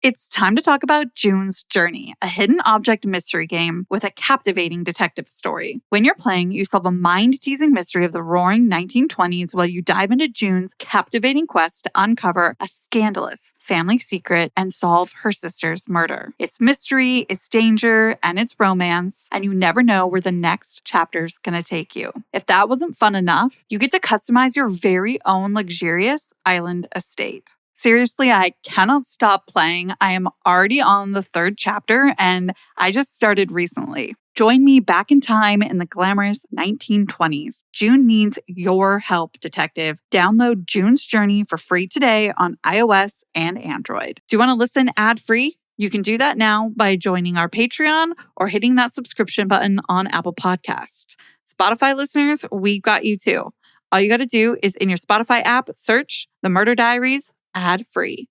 It's time to talk about June's Journey, a hidden object mystery game with a captivating detective story. When you're playing, you solve a mind-teasing mystery of the roaring 1920s while you dive into June's captivating quest to uncover a scandalous family secret and solve her sister's murder. It's mystery, it's danger, and it's romance, and you never know where the next chapter's gonna take you. If that wasn't fun enough, you get to customize your very own luxurious island estate. Seriously, I cannot stop playing. I am already on the 3rd chapter and I just started recently. Join me back in time in the glamorous 1920s. June needs your help, detective. Download June's Journey for free today on iOS and Android. Do you want to listen ad-free? You can do that now by joining our Patreon or hitting that subscription button on Apple Podcasts. Spotify listeners, we've got you too. All you got to do is in your Spotify app, search The Murder Diaries ad-free.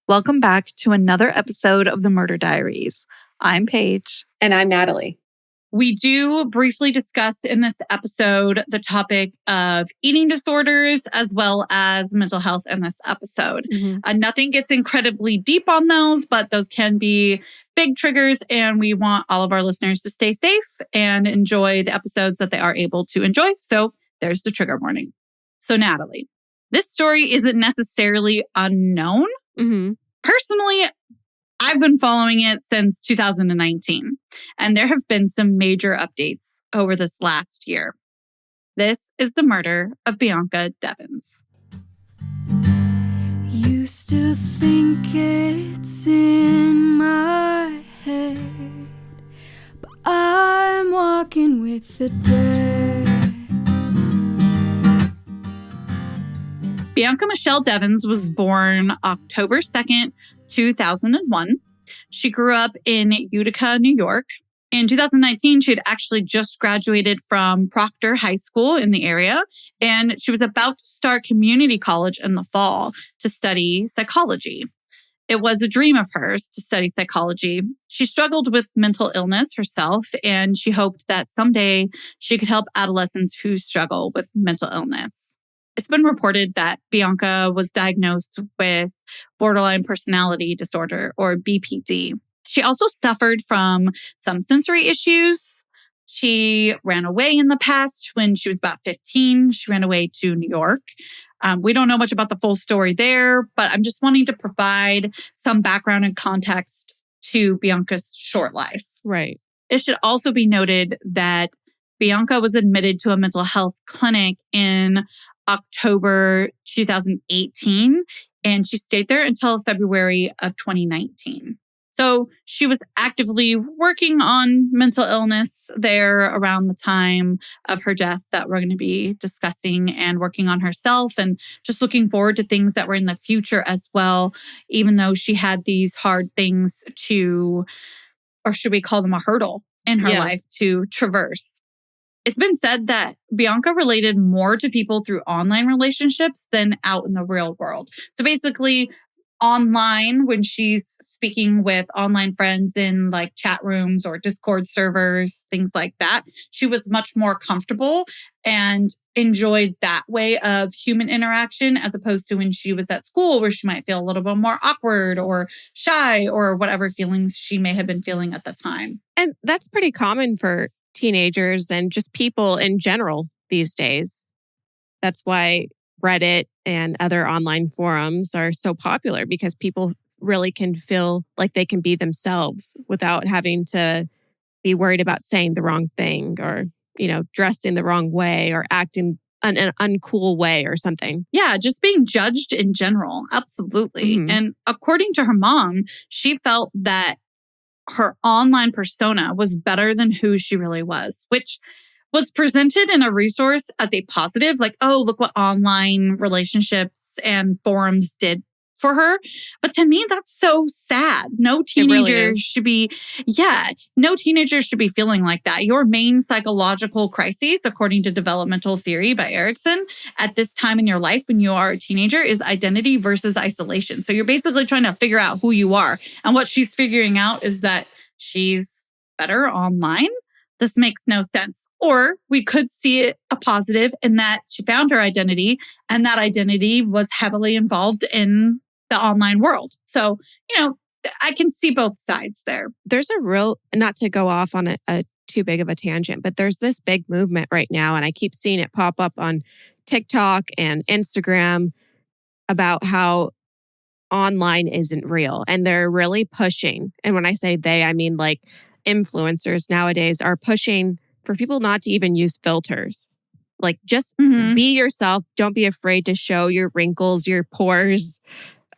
Welcome back to another episode of The Murder Diaries. I'm Paige. And I'm Natalie. We do briefly discuss in this episode the topic of eating disorders as well as mental health in this episode. Nothing gets incredibly deep on those, but those can be big triggers, and we want all of our listeners to stay safe and enjoy the episodes that they are able to enjoy. So there's the trigger warning. So Natalie, this story isn't necessarily unknown. Personally, I've been following it since 2019, and there have been some major updates over this last year. This is the murder of Bianca Devins. Used to think it's in my head, but I'm walking with the dead. Bianca Michelle Devins was born October 2nd, 2001. She grew up in Utica, New York. In 2019, she had actually just graduated from Proctor High School in the area, and she was about to start community college in the fall to study psychology. It was a dream of hers to study psychology. She struggled with mental illness herself, and she hoped that someday she could help adolescents who struggle with mental illness. It's been reported that Bianca was diagnosed with borderline personality disorder, or BPD. She also suffered from some sensory issues. She ran away in the past when she was about 15. She ran away to New York. We don't know much about the full story there, but I'm just wanting to provide some background and context to Bianca's short life. Right. It should also be noted that Bianca was admitted to a mental health clinic in October 2018, and she stayed there until February of 2019. So she was actively working on mental illness there around the time of her death that we're going to be discussing, and working on herself and just looking forward to things that were in the future as well, even though she had these hard things to, or should we call them a hurdle in her life to traverse. It's been said that Bianca related more to people through online relationships than out in the real world. So basically, online, when she's speaking with online friends in like chat rooms or Discord servers, things like that, she was much more comfortable and enjoyed that way of human interaction, as opposed to when she was at school, where she might feel a little bit more awkward or shy or whatever feelings she may have been feeling at the time. And that's pretty common for teenagers and just people in general these days. That's why Reddit and other online forums are so popular, because people really can feel like they can be themselves without having to be worried about saying the wrong thing, or, dressing the wrong way, or acting an uncool way or something. Yeah, just being judged in general. Absolutely. And according to her mom, she felt that her online persona was better than who she really was, which was presented in a resource as a positive, like, oh, look what online relationships and forums did for her. But to me, that's so sad. No teenager should be, no teenager should be feeling like that. Your main psychological crises, according to developmental theory by Erickson, at this time in your life when you are a teenager, is identity versus isolation. So you're basically trying to figure out who you are. And what she's figuring out is that she's better online. This makes no sense. Or we could see it a positive in that she found her identity, and that identity was heavily involved in the online world. So, I can see both sides there. There's a real, not to go off on a too big of a tangent, but there's this big movement right now, and I keep seeing it pop up on TikTok and Instagram about how online isn't real. And they're really pushing. And when I say they, I mean like influencers nowadays are pushing for people not to even use filters. Like just be yourself. Don't be afraid to show your wrinkles, your pores,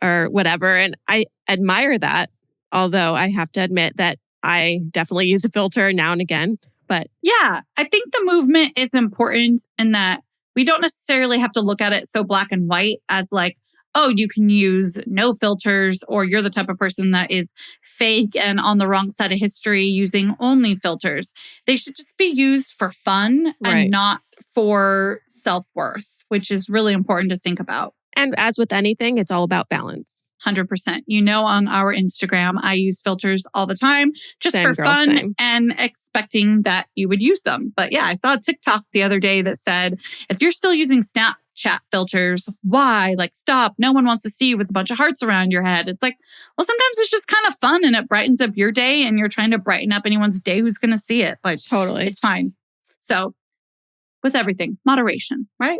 or whatever. And I admire that. Although I have to admit that I definitely use a filter now and again. But yeah, I think the movement is important in that we don't necessarily have to look at it so black and white as like, oh, you can use no filters, or you're the type of person that is fake and on the wrong side of history using only filters. They should just be used for fun and not for self-worth, which is really important to think about. And as with anything, it's all about balance. 100%. You know, on our Instagram, I use filters all the time just for fun and expecting that you would use them. But yeah, I saw a TikTok the other day that said, if you're still using Snapchat filters, why? Like, stop. No one wants to see you with a bunch of hearts around your head. It's like, well, sometimes it's just kind of fun and it brightens up your day, and you're trying to brighten up anyone's day who's going to see it. Like, totally. It's fine. So with everything, moderation, right?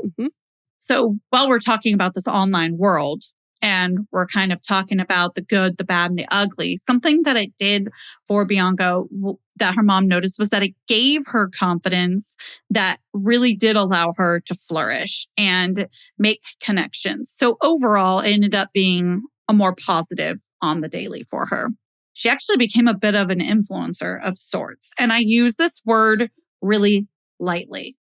So while we're talking about this online world, and we're kind of talking about the good, the bad, and the ugly, something that it did for Bianca that her mom noticed was that it gave her confidence that really did allow her to flourish and make connections. So overall, it ended up being a more positive on the daily for her. She actually became a bit of an influencer of sorts. And I use this word really lightly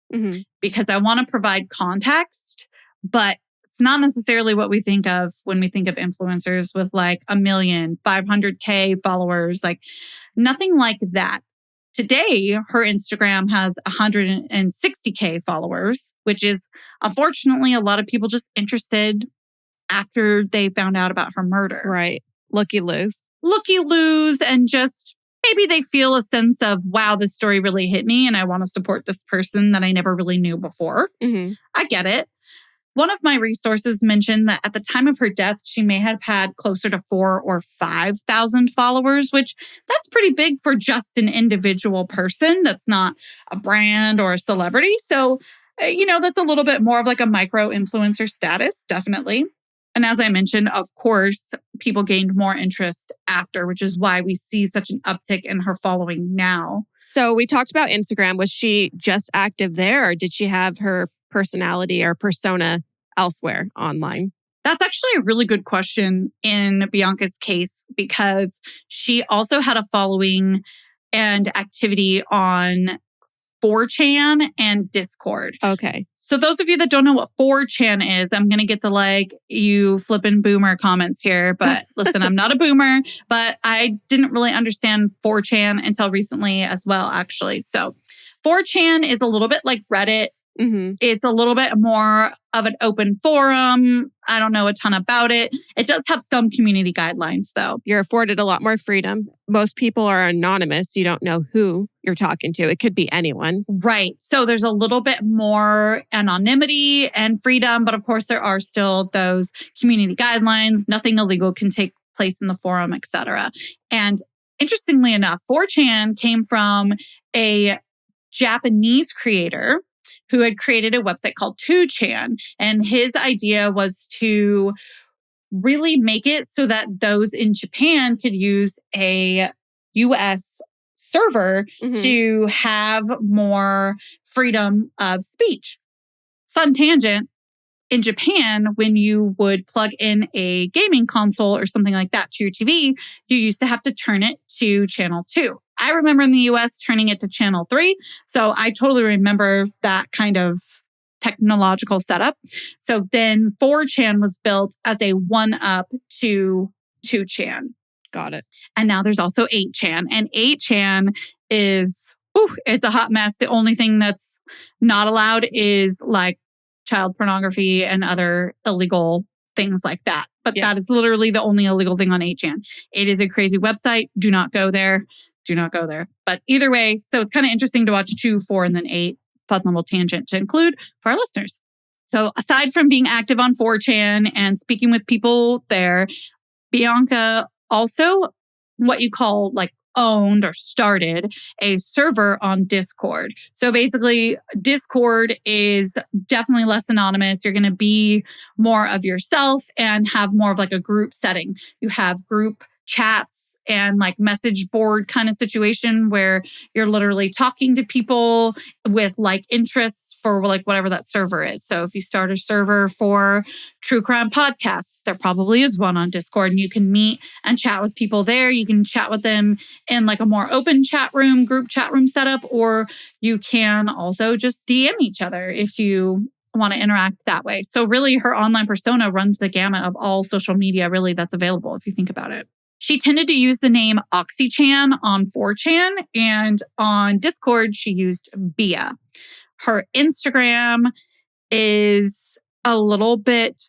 because I want to provide context, but it's not necessarily what we think of when we think of influencers with like 1 million, 500K followers, like nothing like that. Today, her Instagram has 160K followers, which is unfortunately a lot of people just interested after they found out about her murder. Right. Looky-loos, and just maybe they feel a sense of, wow, this story really hit me and I want to support this person that I never really knew before. I get it. One of my resources mentioned that at the time of her death, she may have had closer to 4,000 or 5,000 followers, which that's pretty big for just an individual person. That's not a brand or a celebrity. So, that's a little bit more of like a micro influencer status, definitely. And as I mentioned, of course, people gained more interest after, which is why we see such an uptick in her following now. So we talked about Instagram. Was she just active there, or did she have her personality or persona elsewhere online? That's actually a really good question in Bianca's case, because she also had a following and activity on 4chan and Discord. Okay. So those of you that don't know what 4chan is, I'm going to get the like, you flippin' boomer comments here. But listen, I'm not a boomer, but I didn't really understand 4chan until recently as well, actually. So 4chan is a little bit like Reddit. It's a little bit more of an open forum. I don't know a ton about it. It does have some community guidelines, though. You're afforded a lot more freedom. Most people are anonymous. You don't know who you're talking to. It could be anyone. Right. So there's a little bit more anonymity and freedom. But of course, there are still those community guidelines. Nothing illegal can take place in the forum, etc. And interestingly enough, 4chan came from a Japanese creator who had created a website called 2chan. And his idea was to really make it so that those in Japan could use a US server to have more freedom of speech. Fun tangent. In Japan, when you would plug in a gaming console or something like that to your TV, you used to have to turn it to channel 2. I remember in the US turning it to channel 3. So I totally remember that kind of technological setup. So then 4chan was built as a one-up to 2chan. Got it. And now there's also 8chan. And 8chan is, it's a hot mess. The only thing that's not allowed is like child pornography and other illegal things like that. But that is literally the only illegal thing on 8chan. It is a crazy website. Do not go there. Do not go there. But either way, so it's kind of interesting to watch 2, 4, and then 8. Fun little tangent to include for our listeners. So aside from being active on 4chan and speaking with people there, Bianca also what you call like owned or started a server on Discord. So basically, Discord is definitely less anonymous. You're going to be more of yourself and have more of like a group setting. You have group chats and like message board kind of situation where you're literally talking to people with like interests for like whatever that server is. So if you start a server for true crime podcasts, there probably is one on Discord, and you can meet and chat with people there. You can chat with them in like a more open chat room, group chat room setup, or you can also just DM each other if you want to interact that way. So really her online persona runs the gamut of all social media really that's available if you think about it. She tended to use the name OxyChan on 4chan, and on Discord, she used Bia. Her Instagram is a little bit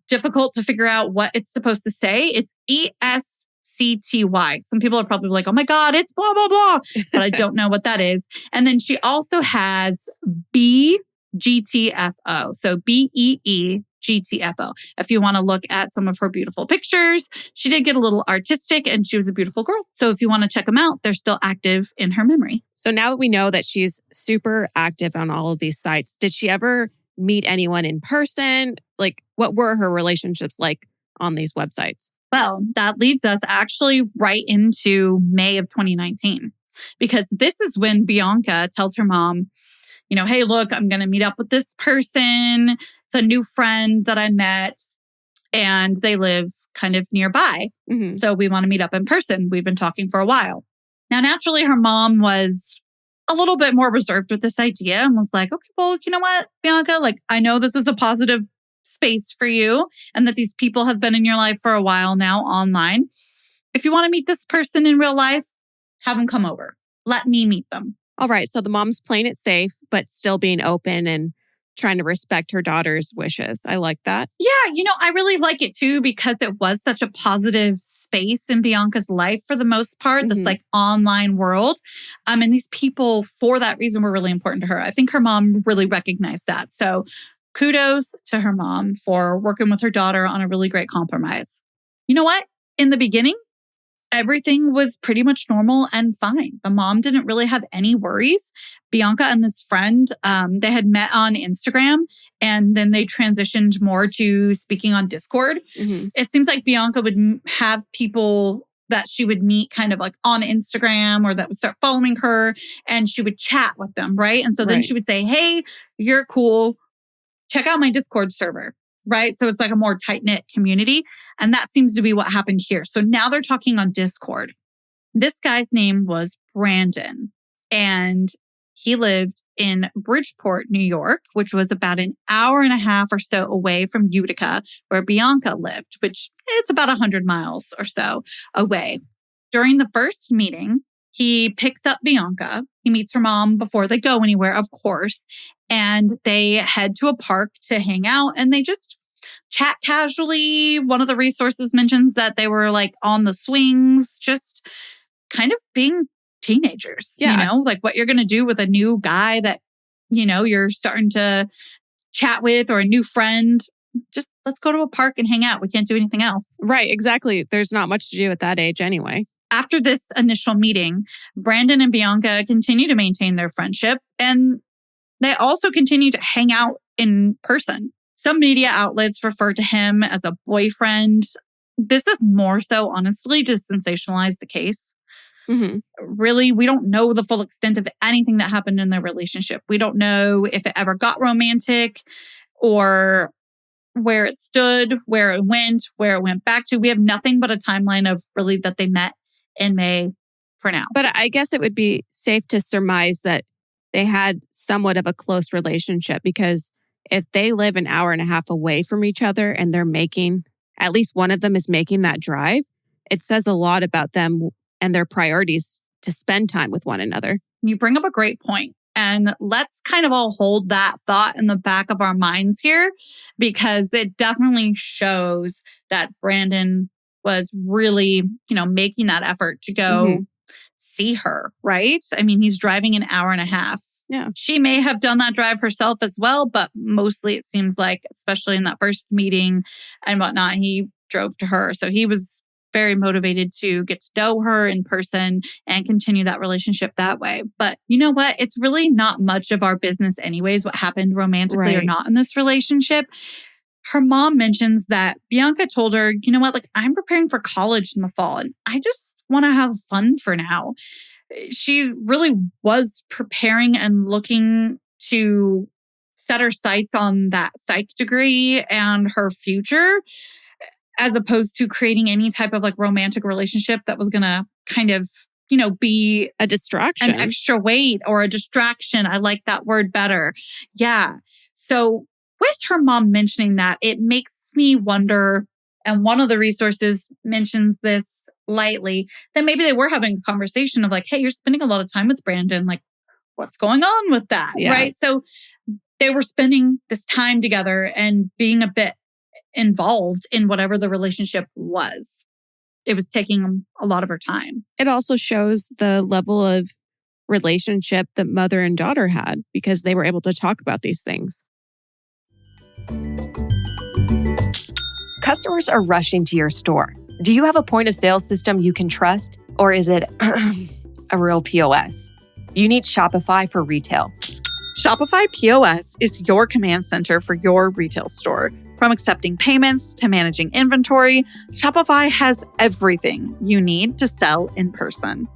difficult to figure out what it's supposed to say. It's ESCTY. Some people are probably like, oh my God, it's blah, blah, blah. But I don't know what that is. And then she also has BGTFO. So BEEGTFO. If you want to look at some of her beautiful pictures, she did get a little artistic and she was a beautiful girl. So if you want to check them out, they're still active in her memory. So now that we know that she's super active on all of these sites, did she ever meet anyone in person? Like, what were her relationships like on these websites? Well, that leads us actually right into May of 2019, because this is when Bianca tells her mom, you know, hey, look, I'm going to meet up with this person. It's a new friend that I met and they live kind of nearby. Mm-hmm. So we want to meet up in person. We've been talking for a while. Now, naturally, her mom was a little bit more reserved with this idea and was like, okay, well, you know what, Bianca, like, I know this is a positive space for you and that these people have been in your life for a while now online. If you want to meet this person in real life, have them come over. Let me meet them. All right. So the mom's playing it safe, but still being open and trying to respect her daughter's wishes. I like that. Yeah, you know, I really like it too because it was such a positive space in Bianca's life for the most part, this like online world. And these people, for that reason, were really important to her. I think her mom really recognized that. So kudos to her mom for working with her daughter on a really great compromise. You know what? In the beginning, everything was pretty much normal and fine. The mom didn't really have any worries. Bianca and this friend, they had met on Instagram and then they transitioned more to speaking on Discord. Mm-hmm. It seems like Bianca would have people that she would meet kind of like on Instagram or that would start following her and she would chat with them, right? And so then she would say, hey, you're cool. Check out my Discord server. Right. So it's like a more tight-knit community. And that seems to be what happened here. So now they're talking on Discord. This guy's name was Brandon. And he lived in Bridgeport, New York, which was about an hour and a half or so away from Utica, where Bianca lived, which it's about 100 miles or so away. During the first meeting, he picks up Bianca. He meets her mom before they go anywhere, of course. And they head to a park to hang out and they just chat casually. One of the resources mentions that they were like on the swings, just kind of being teenagers, you know, like what you're going to do with a new guy that, you know, you're starting to chat with or a new friend. Just let's go to a park and hang out. We can't do anything else. Right, exactly. There's not much to do at that age anyway. After this initial meeting, Brandon and Bianca continue to maintain their friendship and they also continue to hang out in person. Some media outlets refer to him as a boyfriend. This is more so, honestly, to sensationalize the case. Mm-hmm. Really, we don't know the full extent of anything that happened in their relationship. We don't know if it ever got romantic or where it stood, where it went back to. We have nothing but a timeline of really that they met in May for now. But I guess it would be safe to surmise that they had somewhat of a close relationship because if they live an hour and a half away from each other and they're making, at least one of them is making that drive, it says a lot about them and their priorities to spend time with one another. You bring up a great point. And let's kind of all hold that thought in the back of our minds here, because it definitely shows that Brandon was really, you know, making that effort to go see her, right? I mean, he's driving an hour and a half. Yeah. She may have done that drive herself as well, but mostly it seems like, especially in that first meeting and whatnot, he drove to her. So he was very motivated to get to know her in person and continue that relationship that way. But you know what? It's really not much of our business anyways, what happened romantically or Right. not in this relationship. Her mom mentions that Bianca told her, you know what, like I'm preparing for college in the fall and I just want to have fun for now. She really was preparing and looking to set her sights on that psych degree and her future, as opposed to creating any type of like romantic relationship that was going to kind of, be A distraction. an extra weight or a distraction. I like that word better. Yeah. So with her mom mentioning that, it makes me wonder, and one of the resources mentions this lightly, that maybe they were having a conversation of like, hey, you're spending a lot of time with Brandon. Like, what's going on with that? Yeah. Right. So they were spending this time together and being a bit involved in whatever the relationship was. It was taking a lot of her time. It also shows the level of relationship that mother and daughter had because they were able to talk about these things. Customers are rushing to your store. Do you have a point of sale system you can trust? Or is it a real POS? You need Shopify for retail. Shopify POS is your command center for your retail store. From accepting payments to managing inventory, Shopify has everything you need to sell in person.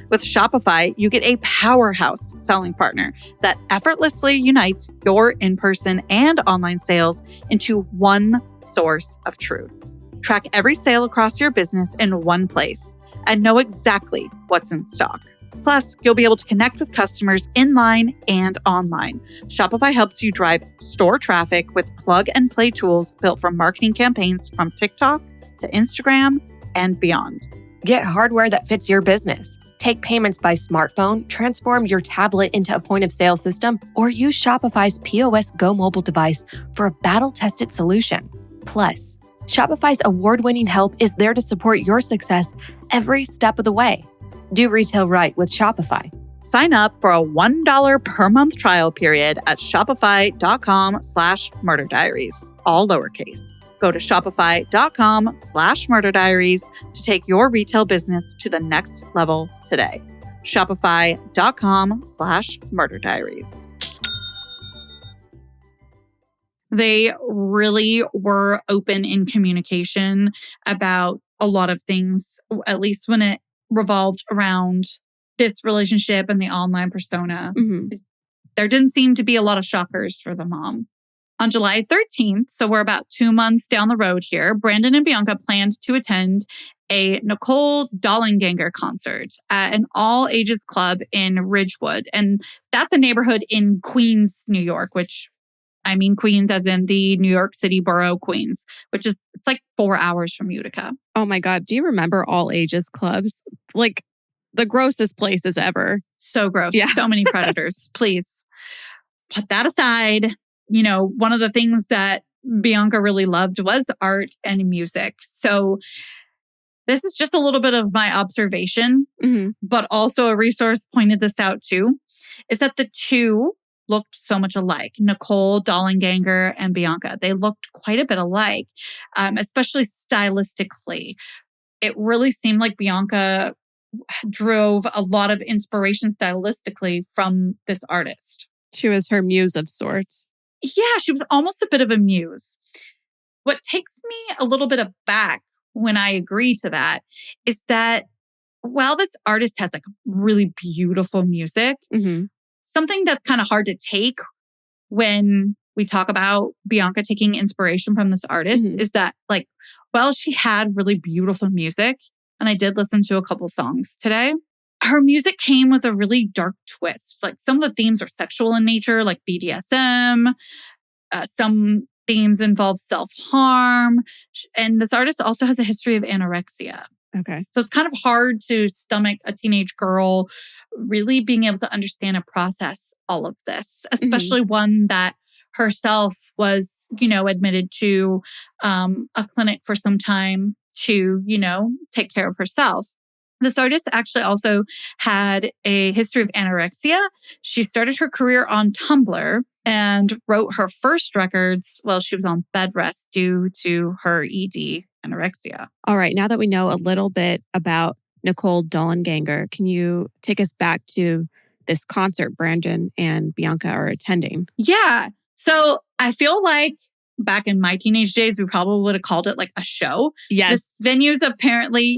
With Shopify, you get a powerhouse selling partner that effortlessly unites your in-person and online sales into one source of truth. Track every sale across your business in one place and know exactly what's in stock. Plus, you'll be able to connect with customers in-line and online. Shopify helps you drive store traffic with plug-and-play tools built for marketing campaigns from TikTok to Instagram and beyond. Get hardware that fits your business. Take payments by smartphone, transform your tablet into a point-of-sale system, or use Shopify's POS Go mobile device for a battle-tested solution. Plus, Shopify's award-winning help is there to support your success every step of the way. Do retail right with Shopify. Sign up for a $1 per month trial period at shopify.com/murderdiaries, all lowercase. Go to shopify.com/murderdiaries to take your retail business to the next level today. Shopify.com/murderdiaries. They really were open in communication about a lot of things, at least when it revolved around this relationship and the online persona. Mm-hmm. There didn't seem to be a lot of shockers for the mom. On July 13th, so we're about 2 months down the road here, Brandon and Bianca planned to attend a Nicole Dollanganger concert at an all-ages club in Ridgewood. And that's a neighborhood in Queens, New York, which I mean Queens as in the New York City borough Queens, it's like 4 hours from Utica. Oh my God. Do you remember all ages clubs? Like the grossest places ever. So gross. Yeah. So many predators. Please put that aside. One of the things that Bianca really loved was art and music. So this is just a little bit of my observation, but also a resource pointed this out too, is that the two looked so much alike. Nicole Dollanganger and Bianca, they looked quite a bit alike, especially stylistically. It really seemed like Bianca drove a lot of inspiration stylistically from this artist. She was her muse of sorts. Yeah, she was almost a bit of a muse. What takes me a little bit aback when I agree to that is that while this artist has like really beautiful music, something that's kind of hard to take when we talk about Bianca taking inspiration from this artist is that she had really beautiful music, and I did listen to a couple songs today. Her music came with a really dark twist. Like some of the themes are sexual in nature, like BDSM. Some themes involve self-harm. And this artist also has a history of anorexia. Okay. So it's kind of hard to stomach a teenage girl really being able to understand and process all of this, especially one that herself was, admitted to a clinic for some time to, take care of herself. This artist actually also had a history of anorexia. She started her career on Tumblr and wrote her first records while she was on bed rest due to her ED anorexia. All right. Now that we know a little bit about Nicole Dollenganger, can you take us back to this concert Brandon and Bianca are attending? Yeah. So I feel like back in my teenage days, we probably would have called it like a show. Yes. This venue's apparently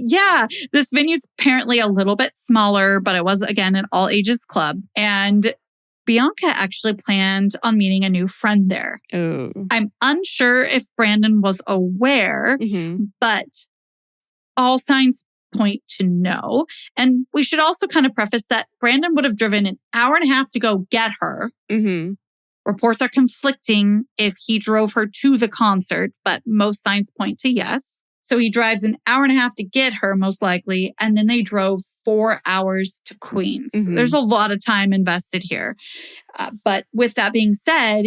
a little bit smaller, but it was, again, an all ages club. And Bianca actually planned on meeting a new friend there. Oh. I'm unsure if Brandon was aware, but all signs point to no. And we should also kind of preface that Brandon would have driven an hour and a half to go get her. Reports are conflicting if he drove her to the concert, but most signs point to yes. So he drives an hour and a half to get her, most likely, and then they drove 4 hours to Queens. There's a lot of time invested here. But with that being said,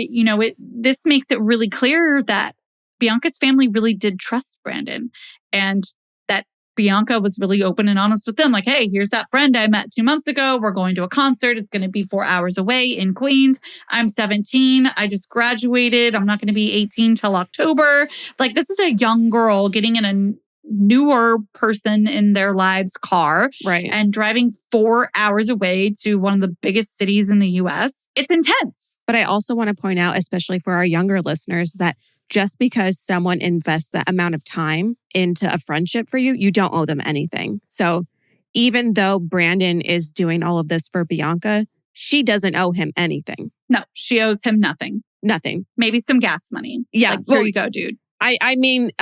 this makes it really clear that Bianca's family really did trust Brandon, and that Bianca was really open and honest with them. Like, hey, here's that friend I met 2 months ago. We're going to a concert. It's going to be 4 hours away in Queens. I'm 17. I just graduated. I'm not going to be 18 till October. Like, this is a young girl getting in a newer person in their lives' car, right, and driving 4 hours away to one of the biggest cities in the US. It's intense. But I also want to point out, especially for our younger listeners, that just because someone invests that amount of time into a friendship for you, you don't owe them anything. So even though Brandon is doing all of this for Bianca, she doesn't owe him anything. No, she owes him nothing. Nothing. Maybe some gas money. Yeah. Like, here you go, dude. I mean,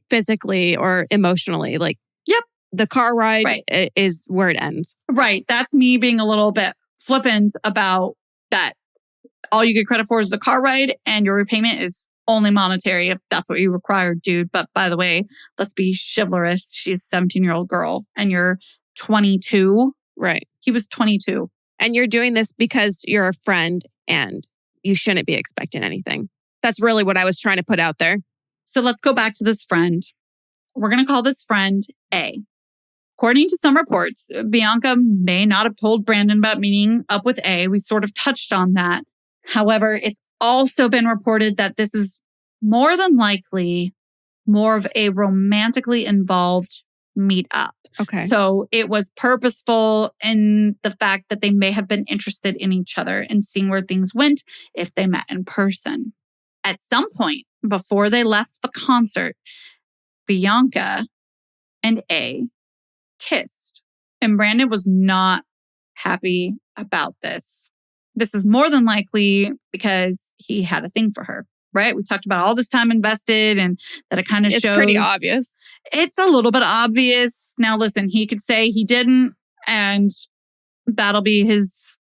physically or emotionally, like, yep, the car ride is where it ends. Right. That's me being a little bit flippant about that. All you get credit for is the car ride, and your repayment is only monetary if that's what you require, dude. But by the way, let's be chivalrous. She's a 17-year-old girl and you're 22. Right. He was 22. And you're doing this because you're a friend and you shouldn't be expecting anything. That's really what I was trying to put out there. So let's go back to this friend. We're going to call this friend A. According to some reports, Bianca may not have told Brandon about meeting up with A. We sort of touched on that. However, it's also been reported that this is more than likely more of a romantically involved meetup. Okay. So it was purposeful in the fact that they may have been interested in each other and seeing where things went if they met in person. At some point before they left the concert, Bianca and A kissed. And Brandon was not happy about this. This is more than likely because he had a thing for her, right? We talked about all this time invested and that it kind of shows. It's pretty obvious. It's a little bit obvious. Now, listen, he could say he didn't, and that'll be his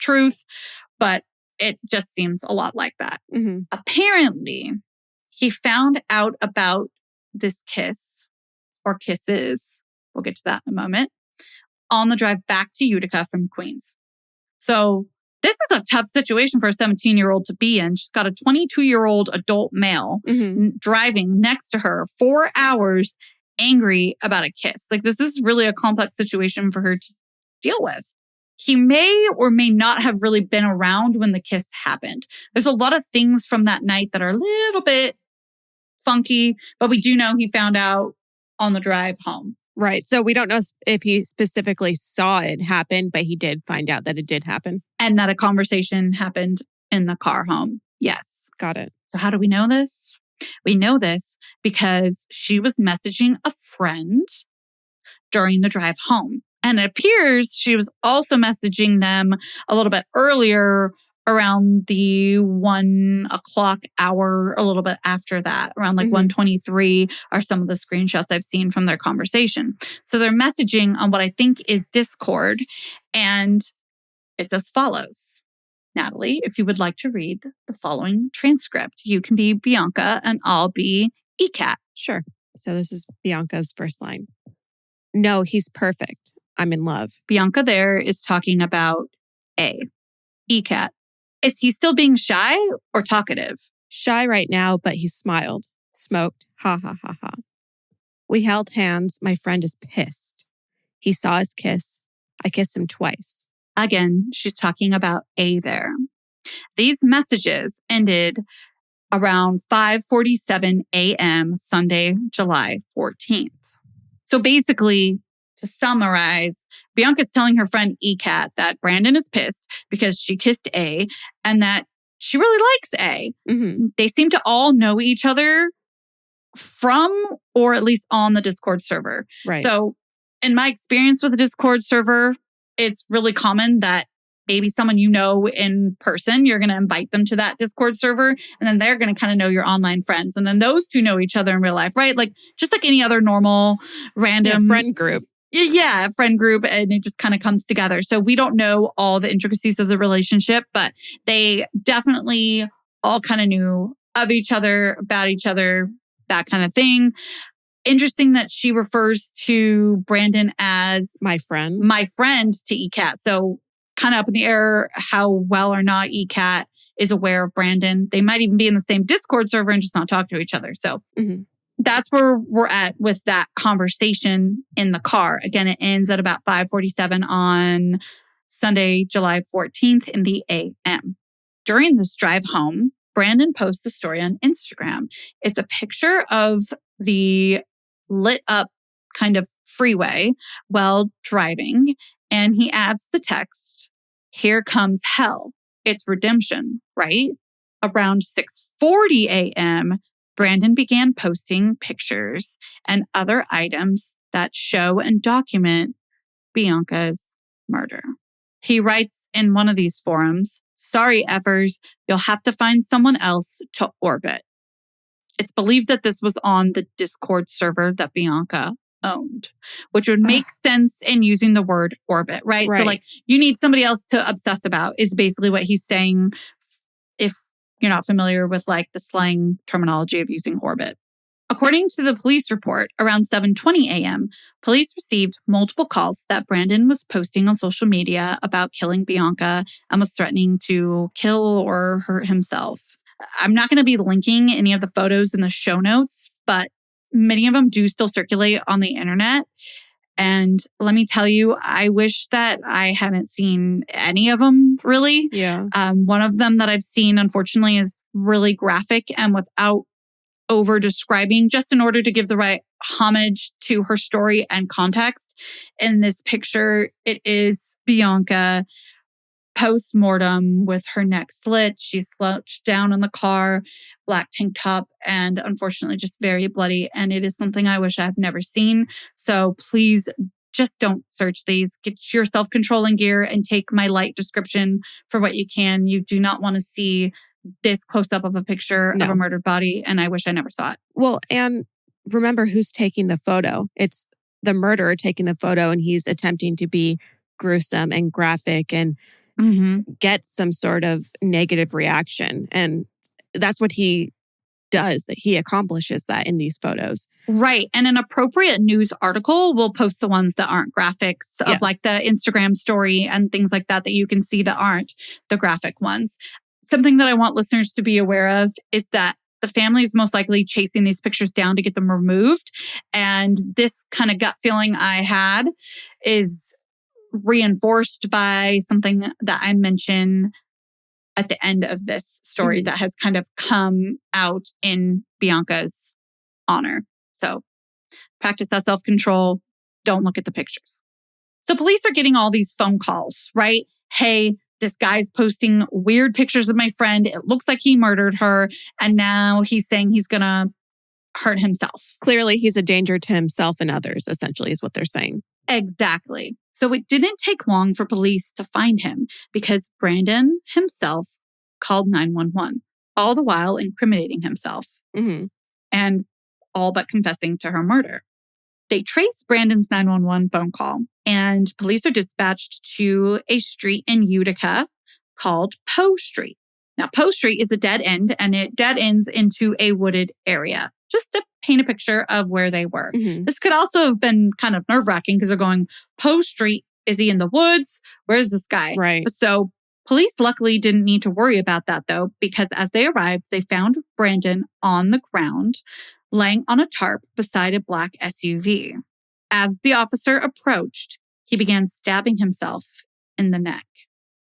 truth, but it just seems a lot like that. Apparently, he found out about this kiss or kisses, we'll get to that in a moment, on the drive back to Utica from Queens. So this is a tough situation for a 17-year-old to be in. She's got a 22-year-old adult male driving next to her 4 hours, angry about a kiss. Like, this is really a complex situation for her to deal with. He may or may not have really been around when the kiss happened. There's a lot of things from that night that are a little bit funky, but we do know he found out on the drive home. Right. So we don't know if he specifically saw it happen, but he did find out that it did happen. And that a conversation happened in the car home. Yes. Got it. So how do we know this? We know this because she was messaging a friend during the drive home. And it appears she was also messaging them a little bit earlier, around the 1 o'clock hour, a little bit after that, around like 1:23 are some of the screenshots I've seen from their conversation. So they're messaging on what I think is Discord, and it's as follows. Natalie, if you would like to read the following transcript, you can be Bianca and I'll be ECAT. Sure. So this is Bianca's first line. No, he's perfect. I'm in love. Bianca there is talking about A. ECAT. Is he still being shy or talkative? Shy right now, but he smiled, smoked, ha ha ha ha. We held hands. My friend is pissed. He saw us kiss. I kissed him twice. Again, she's talking about A there. These messages ended around 5:47 a.m. Sunday, July 14th. So basically, to summarize, Bianca's telling her friend ECAT that Brandon is pissed because she kissed A and that she really likes A. Mm-hmm. They seem to all know each other from or at least on the Discord server. Right. So in my experience with the Discord server, it's really common that maybe someone you know in person, you're going to invite them to that Discord server, and then they're going to kind of know your online friends. And then those two know each other in real life, right? Like just like any other normal random friend group. Yeah, friend group, and it just kind of comes together. So we don't know all the intricacies of the relationship, but they definitely all kind of knew of each other, about each other, that kind of thing. Interesting that she refers to Brandon as my friend to ECAT. So kind of up in the air how well or not ECAT is aware of Brandon. They might even be in the same Discord server and just not talk to each other. So that's where we're at with that conversation in the car. Again, it ends at about 5:47 on Sunday, July 14th in the a.m. During this drive home, Brandon posts a story on Instagram. It's a picture of the lit up kind of freeway while driving. And he adds the text, "Here comes hell. It's redemption, right?" Around 6:40 a.m., Brandon began posting pictures and other items that show and document Bianca's murder. He writes in one of these forums, "Sorry, effers, you'll have to find someone else to orbit." It's believed that this was on the Discord server that Bianca owned, which would make sense in using the word orbit, right? So like you need somebody else to obsess about is basically what he's saying if you're not familiar with like the slang terminology of using orbit. According to the police report, around 7:20 a.m., police received multiple calls that Brandon was posting on social media about killing Bianca and was threatening to kill or hurt himself. I'm not going to be linking any of the photos in the show notes, but many of them do still circulate on the internet. And let me tell you, I wish that I hadn't seen any of them, really. Yeah. One of them that I've seen, unfortunately, is really graphic and without over describing, just in order to give the right homage to her story and context. In this picture, it is Bianca post-mortem with her neck slit. She's slouched down in the car, black tank top, and unfortunately just very bloody. And it is something I wish I've never seen. So please just don't search these. Get your self-controlling gear and take my light description for what you can. You do not want to see this close up of a picture of a murdered body. And I wish I never saw it. Well, and remember who's taking the photo. It's the murderer taking the photo, and he's attempting to be gruesome and graphic and get some sort of negative reaction. And that's what he does, that he accomplishes that in these photos. Right. And an appropriate news article will post the ones that aren't graphics of like the Instagram story and things like that you can see that aren't the graphic ones. Something that I want listeners to be aware of is that the family is most likely chasing these pictures down to get them removed. And this kind of gut feeling I had is reinforced by something that I mention at the end of this story that has kind of come out in Bianca's honor. So practice that self-control. Don't look at the pictures. So police are getting all these phone calls, right? Hey, this guy's posting weird pictures of my friend. It looks like he murdered her. And now he's saying he's going to hurt himself. Clearly, he's a danger to himself and others, essentially, is what they're saying. Exactly. So it didn't take long for police to find him because Brandon himself called 911, all the while incriminating himself and all but confessing to her murder. They traced Brandon's 911 phone call, and police are dispatched to a street in Utica called Poe Street. Now, Poe Street is a dead end, and it dead ends into a wooded area, just to paint a picture of where they were. This could also have been kind of nerve-wracking because they're going, Poe Street, is he in the woods? Where's this guy? Right. So police luckily didn't need to worry about that, though, because as they arrived, they found Brandon on the ground, laying on a tarp beside a black SUV. As the officer approached, he began stabbing himself in the neck.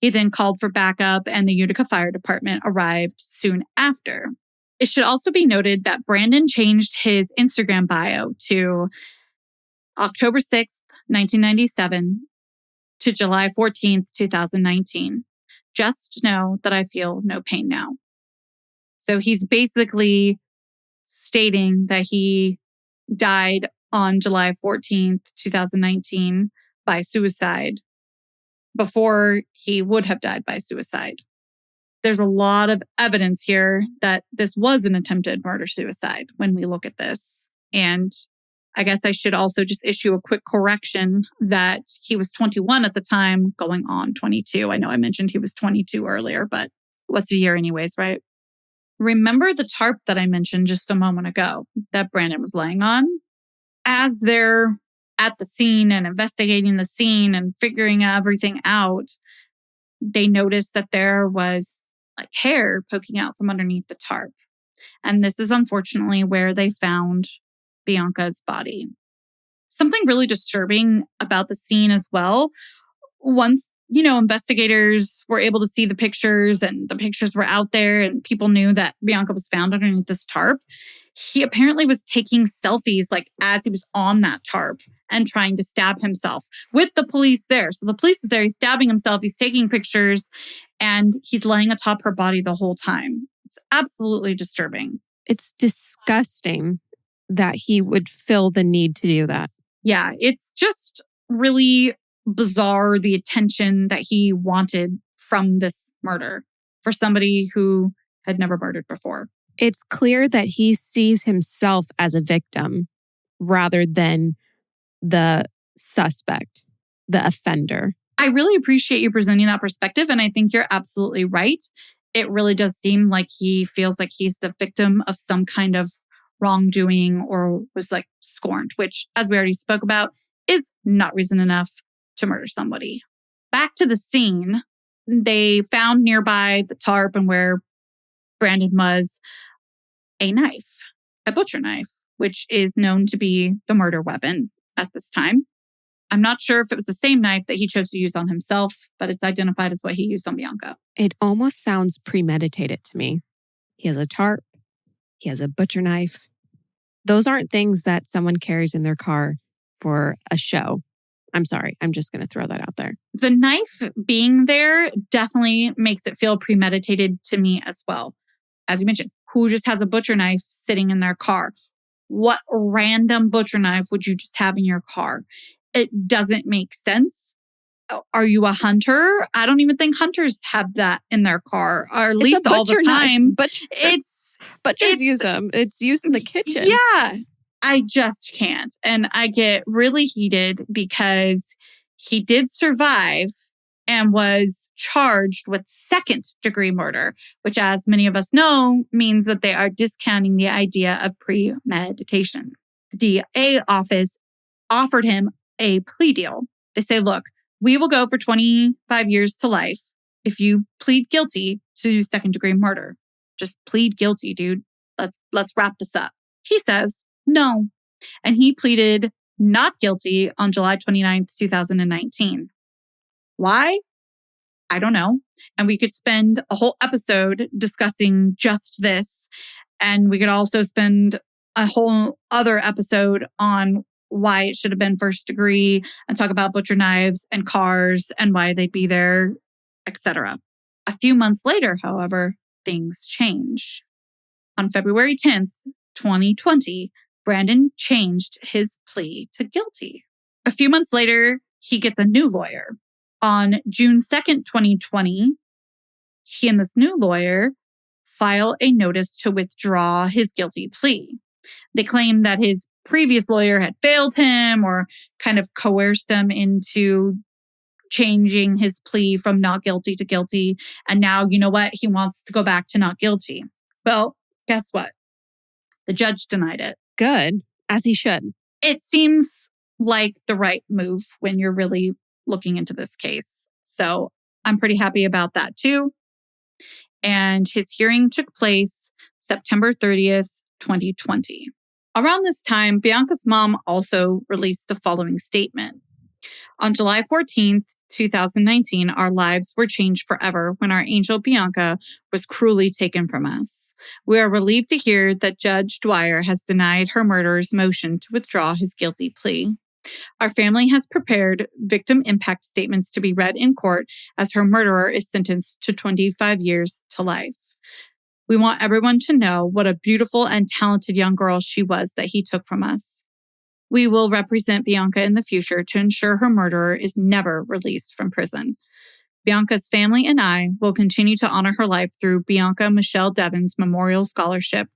He then called for backup, and the Utica Fire Department arrived soon after. It should also be noted that Brandon changed his Instagram bio to October 6th, 1997 to July 14th, 2019. Just know that I feel no pain now. So he's basically stating that he died on July 14th, 2019 by suicide before he would have died by suicide. There's a lot of evidence here that this was an attempted murder-suicide when we look at this. And I guess I should also just issue a quick correction that he was 21 at the time, going on 22. I know I mentioned he was 22 earlier, but what's a year anyways, right? Remember the tarp that I mentioned just a moment ago that Brandon was laying on? As they're at the scene and investigating the scene and figuring everything out, they noticed that there was like hair poking out from underneath the tarp. And this is unfortunately where they found Bianca's body. Something really disturbing about the scene as well. Once, investigators were able to see the pictures and the pictures were out there and people knew that Bianca was found underneath this tarp, he apparently was taking selfies like as he was on that tarp and trying to stab himself with the police there. So the police is there, he's stabbing himself, he's taking pictures, and he's laying atop her body the whole time. It's absolutely disturbing. It's disgusting that he would feel the need to do that. Yeah, it's just really bizarre, the attention that he wanted from this murder for somebody who had never murdered before. It's clear that he sees himself as a victim rather than the suspect, the offender. I really appreciate you presenting that perspective, and I think you're absolutely right. It really does seem like he feels like he's the victim of some kind of wrongdoing or was like scorned, which, as we already spoke about, is not reason enough to murder somebody. Back to the scene, they found nearby the tarp and where Brandon was a knife, a butcher knife, which is known to be the murder weapon at this time. I'm not sure if it was the same knife that he chose to use on himself, but it's identified as what he used on Bianca. It almost sounds premeditated to me. He has a tarp. He has a butcher knife. Those aren't things that someone carries in their car for a show. I'm sorry. I'm just going to throw that out there. The knife being there definitely makes it feel premeditated to me as well. As you mentioned, who just has a butcher knife sitting in their car? What random butcher knife would you just have in your car? It doesn't make sense. Are you a hunter? I don't even think hunters have that in their car, or at least all the time. Butchers use them. It's used in the kitchen. Yeah, I just can't. And I get really heated because he did survive and was charged with second-degree murder, which, as many of us know, means that they are discounting the idea of premeditation. The DA office offered him a plea deal. They say, look, we will go for 25 years to life if you plead guilty to second-degree murder. Just plead guilty, dude. Let's wrap this up. He says no. And he pleaded not guilty on July 29th, 2019. Why? I don't know. And we could spend a whole episode discussing just this. And we could also spend a whole other episode on why it should have been first degree and talk about butcher knives and cars and why they'd be there, etc. A few months later, however, things change. On February 10th, 2020, Brandon changed his plea to guilty. A few months later, he gets a new lawyer. On June 2nd, 2020, he and this new lawyer file a notice to withdraw his guilty plea. They claim that his previous lawyer had failed him or kind of coerced him into changing his plea from not guilty to guilty. And now, you know what? He wants to go back to not guilty. Well, guess what? The judge denied it. Good, as he should. It seems like the right move when you're really looking into this case. So I'm pretty happy about that too. And his hearing took place September 30th, 2020. Around this time, Bianca's mom also released the following statement. On July 14th, 2019, our lives were changed forever when our angel Bianca was cruelly taken from us. We are relieved to hear that Judge Dwyer has denied her murderer's motion to withdraw his guilty plea. Our family has prepared victim impact statements to be read in court as her murderer is sentenced to 25 years to life. We want everyone to know what a beautiful and talented young girl she was that he took from us. We will represent Bianca in the future to ensure her murderer is never released from prison. Bianca's family and I will continue to honor her life through Bianca Michelle Devins Memorial Scholarship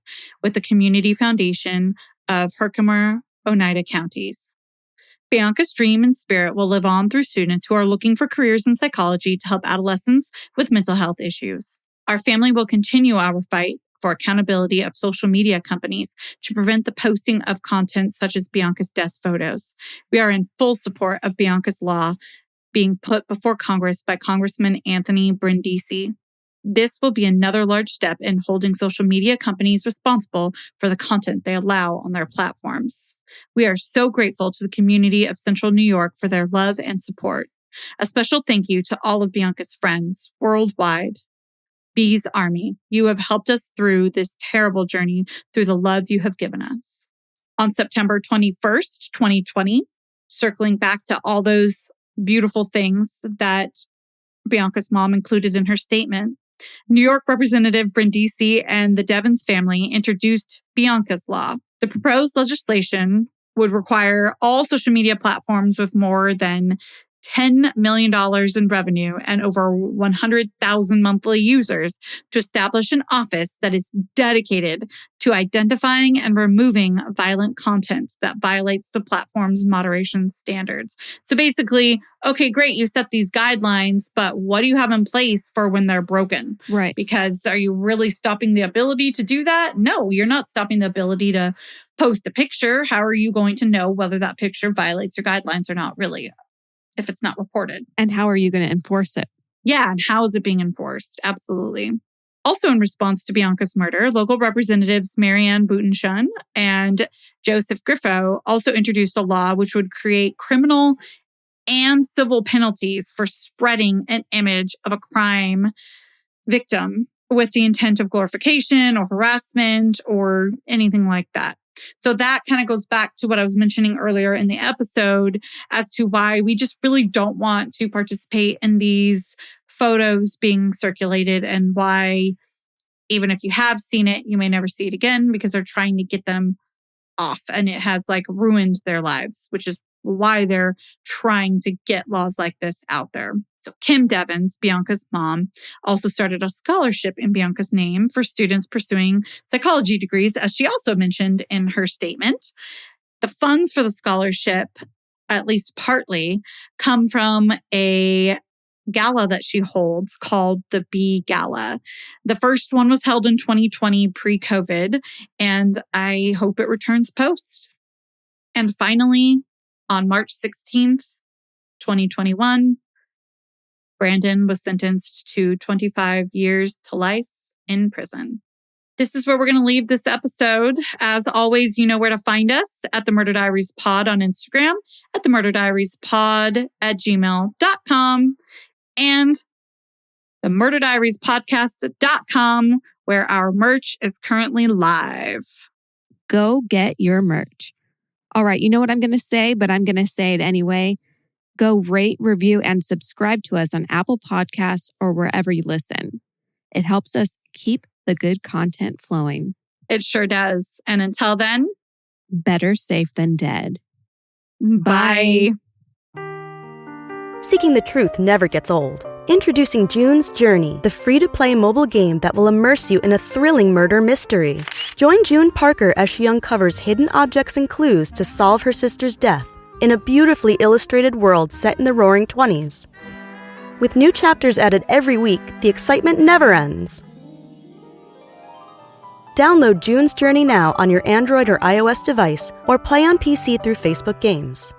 with the Community Foundation of Herkimer, Oneida Counties. Bianca's dream and spirit will live on through students who are looking for careers in psychology to help adolescents with mental health issues. Our family will continue our fight for accountability of social media companies to prevent the posting of content such as Bianca's death photos. We are in full support of Bianca's law being put before Congress by Congressman Anthony Brindisi. This will be another large step in holding social media companies responsible for the content they allow on their platforms. We are so grateful to the community of Central New York for their love and support. A special thank you to all of Bianca's friends worldwide. Bees Army, you have helped us through this terrible journey through the love you have given us. On September 21st, 2020, circling back to all those beautiful things that Bianca's mom included in her statement, New York Representative Brindisi and the Devins family introduced Bianca's Law. The proposed legislation would require all social media platforms with more than $10 million in revenue and over 100,000 monthly users to establish an office that is dedicated to identifying and removing violent content that violates the platform's moderation standards. So basically, okay, great, you set these guidelines, but what do you have in place for when they're broken? Right. Because are you really stopping the ability to do that? No, you're not stopping the ability to post a picture. How are you going to know whether that picture violates your guidelines or not, really, if it's not reported? And how are you going to enforce it? Yeah, and how is it being enforced? Absolutely. Also in response to Bianca's murder, local representatives Marianne Boutenshun and Joseph Griffo also introduced a law which would create criminal and civil penalties for spreading an image of a crime victim with the intent of glorification or harassment or anything like that. So that kind of goes back to what I was mentioning earlier in the episode as to why we just really don't want to participate in these photos being circulated, and why even if you have seen it, you may never see it again because they're trying to get them off and it has ruined their lives, which is why they're trying to get laws like this out there. So Kim Devins, Bianca's mom, also started a scholarship in Bianca's name for students pursuing psychology degrees, as she also mentioned in her statement. The funds for the scholarship, at least partly, come from a gala that she holds called the Bee Gala. The first one was held in 2020 pre-COVID, and I hope it returns post. And finally, on March 16th, 2021, Brandon was sentenced to 25 years to life in prison. This is where we're going to leave this episode. As always, you know where to find us at the Murder Diaries Pod on Instagram, at the Murder Diaries Pod at gmail.com, and the Murder Diaries Podcast.com, where our merch is currently live. Go get your merch. All right, you know what I'm going to say, but I'm going to say it anyway. Go rate, review, and subscribe to us on Apple Podcasts or wherever you listen. It helps us keep the good content flowing. It sure does. And until then, better safe than dead. Bye. Seeking the truth never gets old. Introducing June's Journey, the free-to-play mobile game that will immerse you in a thrilling murder mystery. Join June Parker as she uncovers hidden objects and clues to solve her sister's death in a beautifully illustrated world set in the Roaring '20s. With new chapters added every week, the excitement never ends. Download June's Journey now on your Android or iOS device, or play on PC through Facebook Games.